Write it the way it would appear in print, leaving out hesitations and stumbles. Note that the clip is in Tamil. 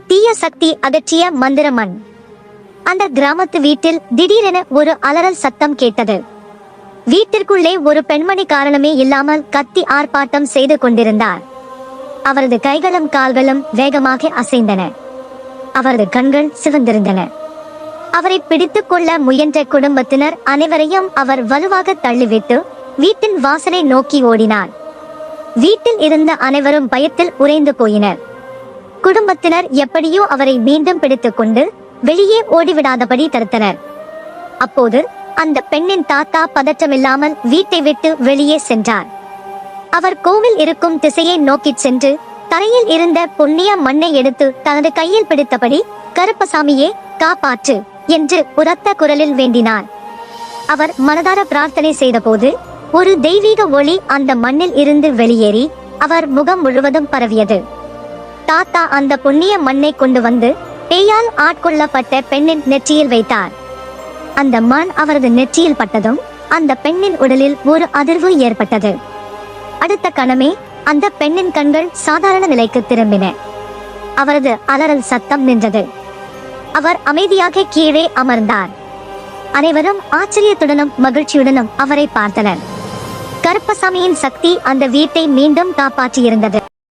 தீய சக்தி அகற்றிய மந்திரமன். அந்த கிராமத்து வீட்டில் திடீரென ஒரு அலறல் சத்தம் கேட்டது. வீட்டிற்குள்ளே ஒரு பெண்மணி காரணமே இல்லாமல் கத்தி ஆர்ப்பாட்டம் செய்து கொண்டிருந்தார். அவரது கைகளும் கால்களும் வேகமாக அசைந்தன. அவரது கண்கள் சிவந்திருந்தன. அவரை பிடித்துக் கொள்ள முயன்ற குடும்பத்தினர் அனைவரையும் அவர் வலுவாக தள்ளிவிட்டு வீட்டின் வாசலை நோக்கி ஓடினார். வீட்டில் இருந்த அனைவரும் பயத்தில் உறைந்து போயினர். குடும்பத்தினர் எப்படியோ அவரை மீண்டும் பிடித்துக் கொண்டு வெளியே ஓடிவிடாதபடி தடுத்தனர். அப்போது அந்த பெண்ணின் தாத்தா பதற்றமில்லாமல் வீட்டை விட்டு வெளியே சென்றார். அவர் கோவில் இருக்கும் திசையை நோக்கிச் சென்று தரையில் இருந்த பொன்னிய மண்ணை எடுத்து தனது கையில் பிடித்தபடி, கருப்பசாமியே காப்பாற்று என்று உரத்த குரலில் வேண்டினார். அவர் மனதார பிரார்த்தனை செய்தபோது ஒரு தெய்வீக ஒளி அந்த மண்ணில் இருந்து வெளியேறி அவர் முகம் முழுவதும் பரவியது. தாத்தா அந்த பொன்னிய மண்ணை கொண்டு வந்து பேயால் ஆட்கொள்ளப்பட்ட பெண்ணின் நெற்றியில் வைத்தார். அந்த மண் அவரது நெற்றியில் பட்டதும் அந்த பெண்ணின் உடலில் ஒரு அதிர்வு ஏற்பட்டது. அடுத்த கணமே அந்த பெண்ணின் கண்கள் சாதாரண நிலைக்கு திரும்பின. அவரது அலறல் சத்தம் நின்றது. அவர் அமைதியாக கீழே அமர்ந்தார். அனைவரும் ஆச்சரியத்துடனும் மகிழ்ச்சியுடனும் அவரை பார்த்தனர். கருப்பசாமியின் சக்தி அந்த வீட்டை மீண்டும் காப்பாற்றியிருந்தது.